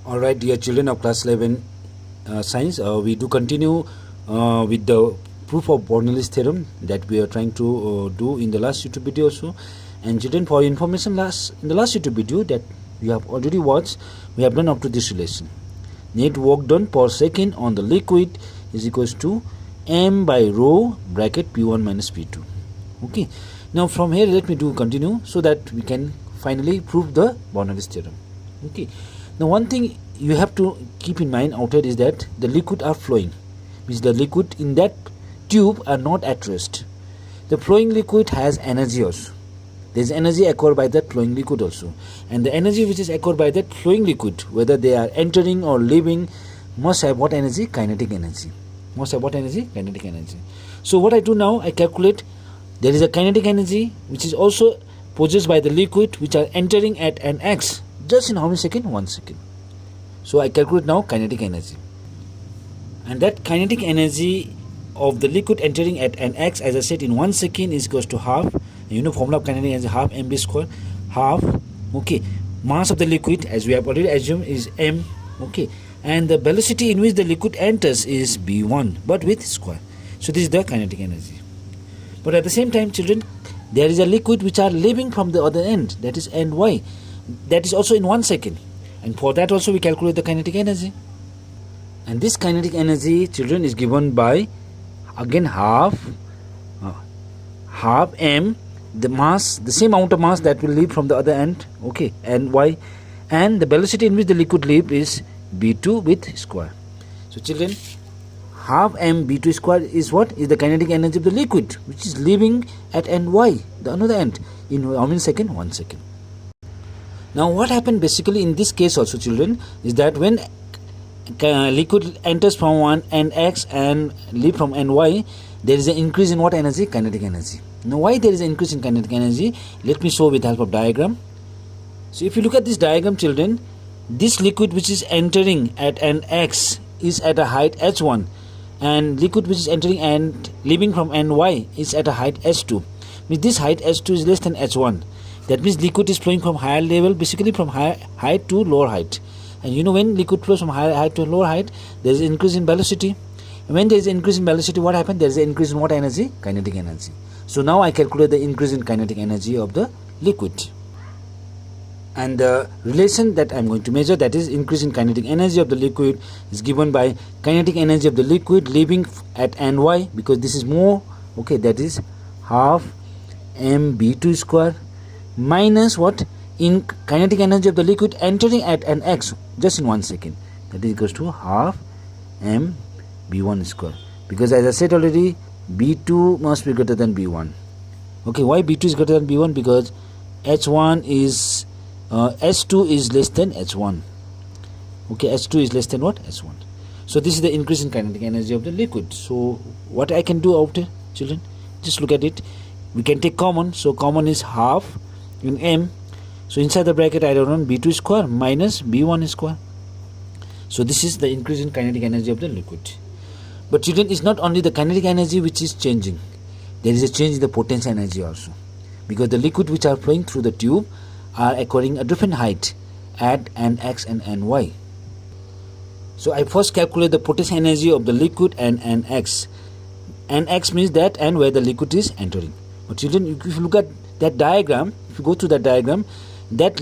Alright, dear children of class 11 science, we do continue with the proof of Bernoulli's theorem that we are trying to do in the last YouTube video also. And children, for information, in the last YouTube video that you have already watched, we have done up to this relation. Net work done per second on the liquid is equals to m by rho bracket p1 minus p2. Okay. Now from here let me continue so that we can finally prove the Bernoulli's theorem. Okay. Now one thing you have to keep in mind out here is that the liquid are flowing, means the liquid in that tube are not at rest. The flowing liquid has energy also. There is energy acquired by that flowing liquid also, and the energy which is acquired by that flowing liquid, whether they are entering or leaving, must have what energy? Kinetic energy. Must have what energy? Kinetic energy. So what I do now, I calculate there is a kinetic energy which is also possessed by the liquid which are entering at an x. Just in how many seconds? 1 second. So I calculate now kinetic energy. And that kinetic energy of the liquid entering at an x, as I said, in 1 second is equals to half. You know formula of kinetic energy, half mv square, half, okay, mass of the liquid, as we have already assumed, is m, okay, and the velocity in which the liquid enters is b1, but with square. So this is the kinetic energy. But at the same time, children, there is a liquid which are leaving from the other end, that is ny. That is also in 1 second, and for that also we calculate the kinetic energy. And this kinetic energy, children, is given by again half m, the mass, the same amount of mass that will leave from the other end, okay, ny, and the velocity in which the liquid leave is b2 with square. So children, half m b2 square is what? Is the kinetic energy of the liquid which is leaving at ny, the another end, in how many second? 1 second. Now what happened basically in this case also, children, is that when liquid enters from one end x and leave from ny, there is an increase in what energy? Kinetic energy. Now why there is an increase in kinetic energy? Let me show with the help of diagram. So if you look at this diagram, children, this liquid which is entering at an x is at a height h1, and liquid which is entering and leaving from ny is at a height h2. Means this height h2 is less than h1. That means liquid is flowing from higher level, basically from higher height to lower height. And you know when liquid flows from higher height to lower height, there is an increase in velocity. And when there is an increase in velocity, what happens? There is an increase in what energy? Kinetic energy. So now I calculate the increase in kinetic energy of the liquid. And the relation that I am going to measure, that is increase in kinetic energy of the liquid, is given by kinetic energy of the liquid leaving at ny, because this is more, okay, that is half mb2 square minus what? In kinetic energy of the liquid entering at an x, just in 1 second, that is equals to half m b1 square, because as I said already, b2 must be greater than b1. Okay, why b2 is greater than b1? Because h1 is h2 is less than h1. Okay, h2 is less than what? h1. So this is the increase in kinetic energy of the liquid. So what I can do out here, children, just look at it. We can take common. So common is half in m. So inside the bracket I write b2 square minus b1 square. So this is the increase in kinetic energy of the liquid. But children, it's not only the kinetic energy which is changing. There is a change in the potential energy also, because the liquid which are flowing through the tube are acquiring a different height at an x and ny. So I first calculate the potential energy of the liquid and an x. An x means that and where the liquid is entering. But children, if you look at that diagram, if you go through that diagram, that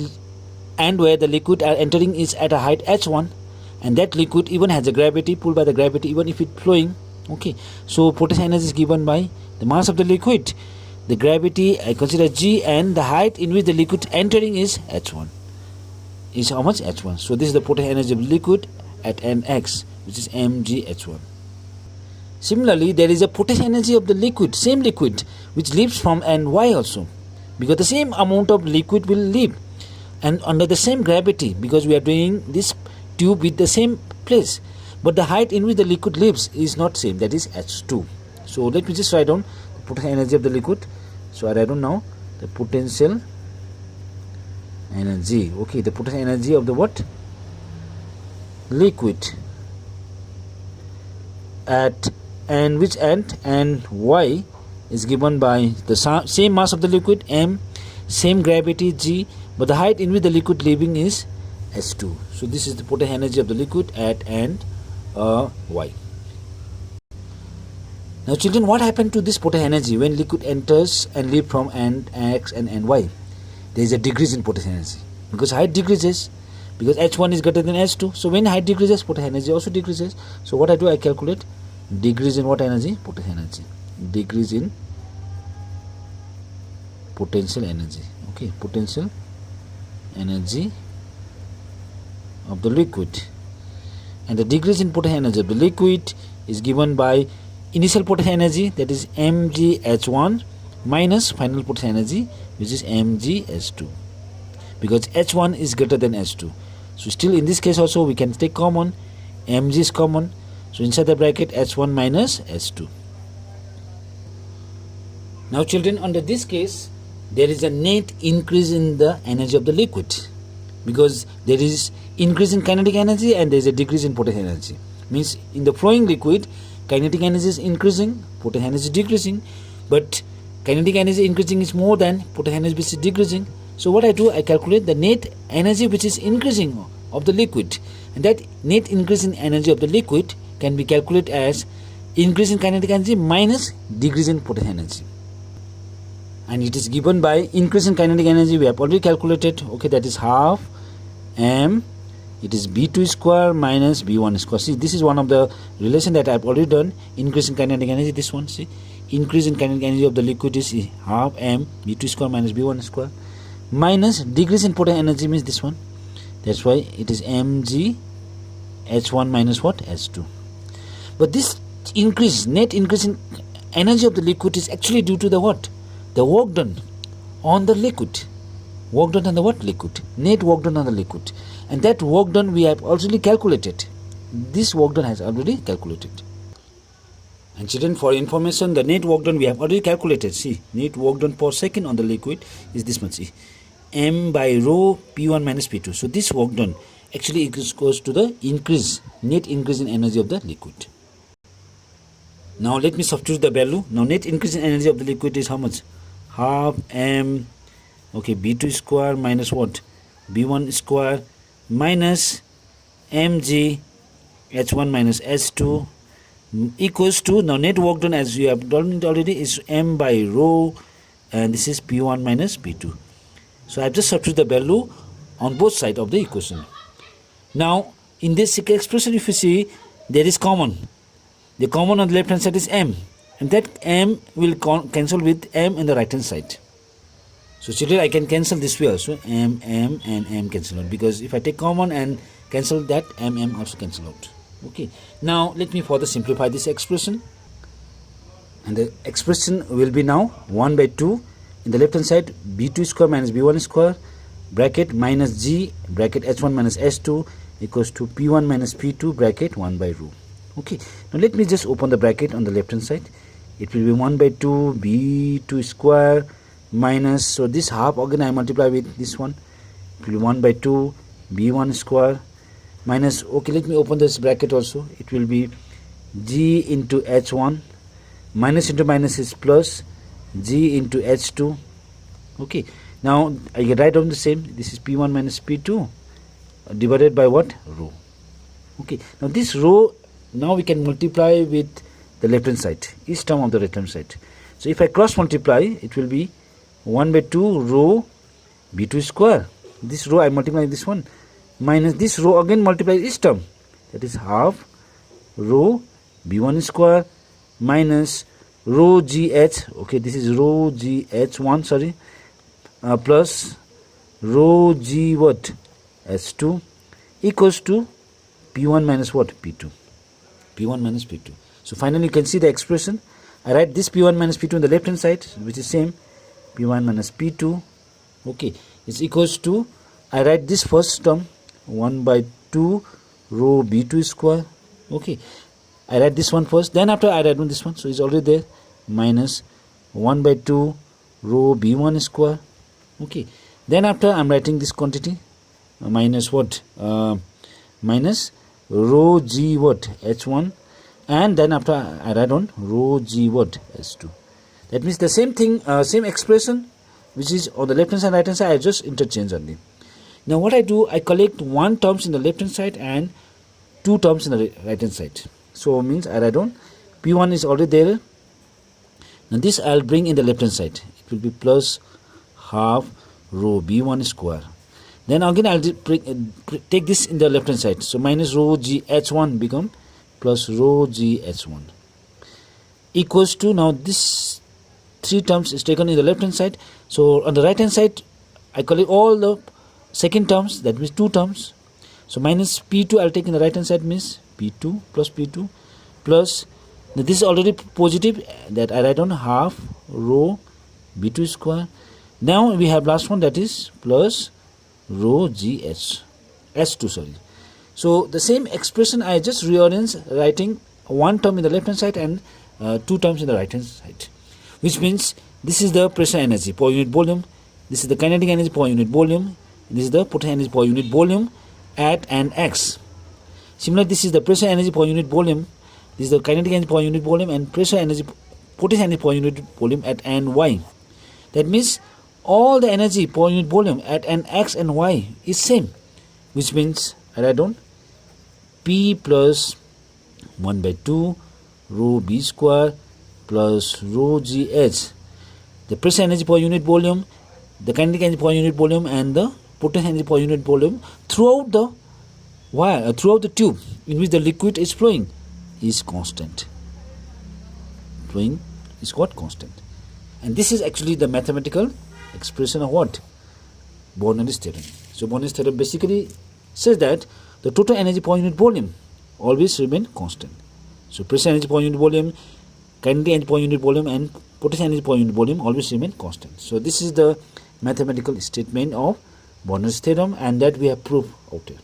and where the liquid are entering is at a height h1, and that liquid even has a gravity, pulled by the gravity even if it's flowing. Okay, so potential energy is given by the mass of the liquid, the gravity I consider g, and the height in which the liquid entering is h1. Is how much? h1. So this is the potential energy of liquid at an x, which is mg h1. Similarly, there is a potential energy of the liquid, same liquid, which leaves from ny also, because the same amount of liquid will leave and under the same gravity, because we are doing this tube with the same place, but the height in which the liquid leaves is not same, that is h2. So let me just write down the potential energy of the liquid. So I write down now the potential energy, okay, the potential energy of the what? Liquid at and which end, and y is given by the same mass of the liquid m, same gravity g, but the height in which the liquid leaving is h2. So this is the potential energy of the liquid at end Y. Now children, what happened to this potential energy when liquid enters and leaves from end X and end Y? There is a decrease in potential energy because height decreases, because H1 is greater than H2. So when height decreases, potential energy also decreases. So what I do, I calculate decrease in what energy? Potential energy. Decrease in potential energy. Okay, potential energy of the liquid. And the decrease in potential energy of the liquid is given by initial potential energy, that is mgH1, minus final potential energy, which is mgH2, because H1 is greater than H2. So still in this case also we can take common, mg is common, so inside the bracket H1 minus H2. Now children, under this case there is a net increase in the energy of the liquid, because there is increase in kinetic energy and there is a decrease in potential energy. Means in the flowing liquid, kinetic energy is increasing, potential energy is decreasing, but kinetic energy increasing is more than potential energy which is decreasing. So what I do, I calculate the net energy which is increasing of the liquid, and that net increase in energy of the liquid can be calculated as increase in kinetic energy minus decrease in potential energy. And it is given by increase in kinetic energy, we have already calculated, okay, that is half m, it is b2 square minus b1 square. See, this is one of the relation that I have already done. Increase in kinetic energy, this one, see, increase in kinetic energy of the liquid is half m b2 square minus b1 square, minus decrease in potential energy means this one, that's why it is mg h1 minus what, h2. But this increase, net increase in energy of the liquid is actually due to the what, the work done on the liquid. Work done on the what? Liquid. Net work done on the liquid. And that work done we have already calculated. This work done has already calculated. And children, for information, the net work done we have already calculated. See, net work done per second on the liquid is this much. See, m by rho p1 minus p2. So this work done actually equals to the increase, net increase in energy of the liquid. Now let me substitute the value. Now net increase in energy of the liquid is how much? Half m, okay, b2 square minus what, b1 square minus mg h1 minus h2 equals to, now net work done as you have done already is m by rho, and this is p1 minus p2. So I have just substituted the value on both sides of the equation. Now in this expression, if you see, there is common. The common on the left hand side is m, and that m will cancel with m in the right hand side. So children, I can cancel this way also, m and m cancel out, because if I take common and cancel that, m also cancel out. Okay, now let me further simplify this expression, and the expression will be now 1 by 2 in the left hand side, b2 square minus b1 square bracket minus g bracket h1 minus h2 equals to p1 minus p2 bracket 1 by rho. Okay, now let me just open the bracket on the left hand side. It will be 1 by 2 b2 square minus, so this half again I multiply with this one, it will be 1 by 2 b1 square minus, okay, let me open this bracket also, it will be g into h1, minus into minus is plus, g into h2. Okay, now I can write down the same, this is p1 minus p2 divided by what, rho. Okay, now this rho, now we can multiply with the left hand side, each term of the left hand side. So if I cross multiply, it will be 1 by 2 rho b2 square, this rho I multiply this one, minus this rho again multiply each term, that is half rho b1 square minus rho gh, okay, this is rho gh1, sorry, plus rho g what, h2 equals to p1 minus what, p2, p1 minus p2. So finally you can see the expression. I write this p1 minus p2 on the left hand side, which is same, p1 minus p2, okay, is equals to, I write this first term 1 by 2 rho b2 square, okay, I write this one first, then after I write on this one, so it's already there, minus 1 by 2 rho b1 square, okay, then after I'm writing this quantity, minus what, minus rho g what, h1, and then after I write on rho g what, h2. That means the same thing, same expression which is on the left hand side, right hand side, I just interchange only. Now what I do, I collect one terms in the left hand side and two terms in the right hand side. So means I write down P1 is already there. Now this I'll bring in the left hand side. It will be plus half rho B1 square. Then again I'll take this in the left hand side. So minus rho G H1 become plus rho G H1 equals to, now this three terms is taken in the left hand side. So on the right hand side I collect all the second terms, that means two terms. So minus P2 I'll take in the right hand side, means P2 plus now this is already positive, that I write on half rho B2 square. Now we have last one, that is plus rho GH S2, sorry. So the same expression I just rearrange, writing one term in the left hand side and two terms in the right hand side, which means this is the pressure energy per unit volume, this is the kinetic energy per unit volume, this is the potential energy per unit volume at an x. Similarly, this is the pressure energy per unit volume, this is the kinetic energy per unit volume, and pressure energy, potential energy per unit volume at an y. That means all the energy per unit volume at an x and y is same, which means I write down P plus 1 by 2 rho B square plus rho GH, the pressure energy per unit volume, the kinetic energy per unit volume, and the potential energy per unit volume throughout the wire, throughout the tube in which the liquid is flowing is constant. Flowing is what? Constant. And this is actually the mathematical expression of what? Bernoulli's theorem. So Bernoulli's theorem basically says that the total energy per unit volume always remain constant. So pressure energy per unit volume, kinetic energy per unit volume, and potential energy per unit volume always remain constant. So this is the mathematical statement of Bernoulli's theorem, and that we have proved out here.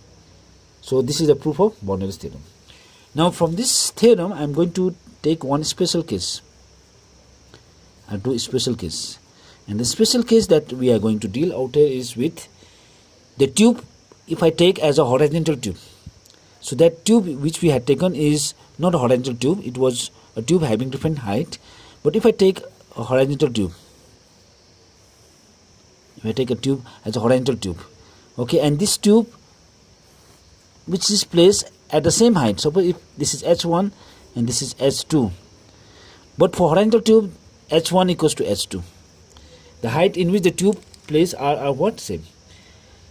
So this is the proof of Bernoulli's theorem. Now from this theorem I am going to take one special case. I'll do a special case. And the special case that we are going to deal out here is with the tube. If I take as a horizontal tube, so that tube which we had taken is not a horizontal tube, it was a tube having different height. But if I take a horizontal tube, if I take a tube as a horizontal tube, okay, and this tube which is placed at the same height, suppose if this is H1 and this is H2, but for horizontal tube H1 equals to H2, the height in which the tube placed are what? Same.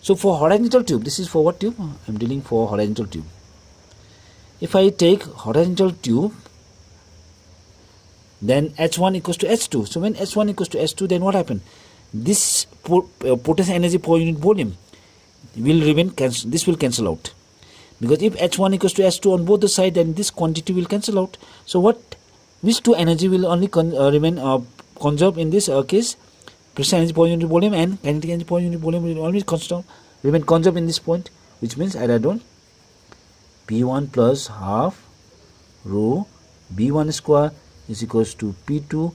So for horizontal tube, this is for what tube? I am dealing for horizontal tube. If I take horizontal tube, then H1 equals to H2. So when H1 equals to H2, then what happened? This potential energy per unit volume will remain cancel. This will cancel out, because if H1 equals to H2 on both the sides, then this quantity will cancel out. So what? Which two energy will only remain conserved in this case? Pressure energy per unit volume and kinetic energy per unit volume will always remain conserved in this point, which means I write down P1 plus half rho B1 square is equals to P2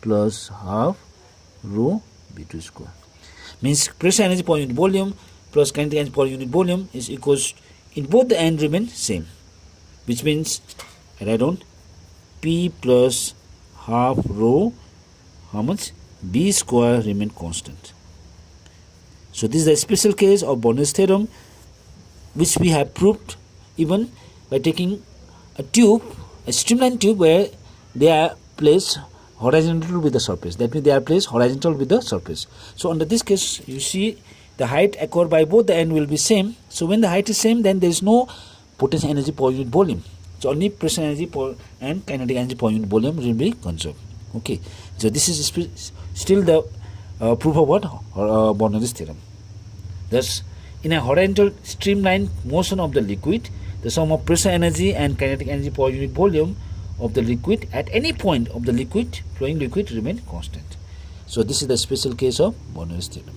plus half rho B2 square. Means pressure energy per unit volume plus kinetic energy per unit volume is equals, in both the end remain same, which means I write down P plus half rho, how much? B square remain constant. So this is a special case of Bernoulli's theorem, which we have proved even by taking a tube, a streamline tube, where they are placed horizontal with the surface. That means they are placed horizontal with the surface. So under this case, you see the height acquired by both the end will be same. So when the height is same, then there is no potential energy per unit volume. So only pressure energy per and kinetic energy per unit volume will be conserved. Okay. So this is still the proof of what? Bernoulli's theorem. Thus, in a horizontal streamline motion of the liquid, the sum of pressure energy and kinetic energy per unit volume of the liquid at any point of the liquid, flowing liquid, remain constant. So this is the special case of Bernoulli's theorem.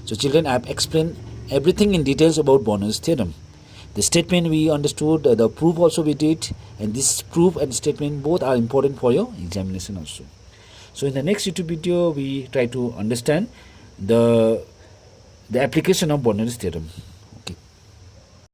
So children, I have explained everything in details about Bernoulli's theorem. The statement we understood, the proof also we did, and this proof and statement both are important for your examination also. So in the next YouTube video, we try to understand the application of Bernoulli's theorem.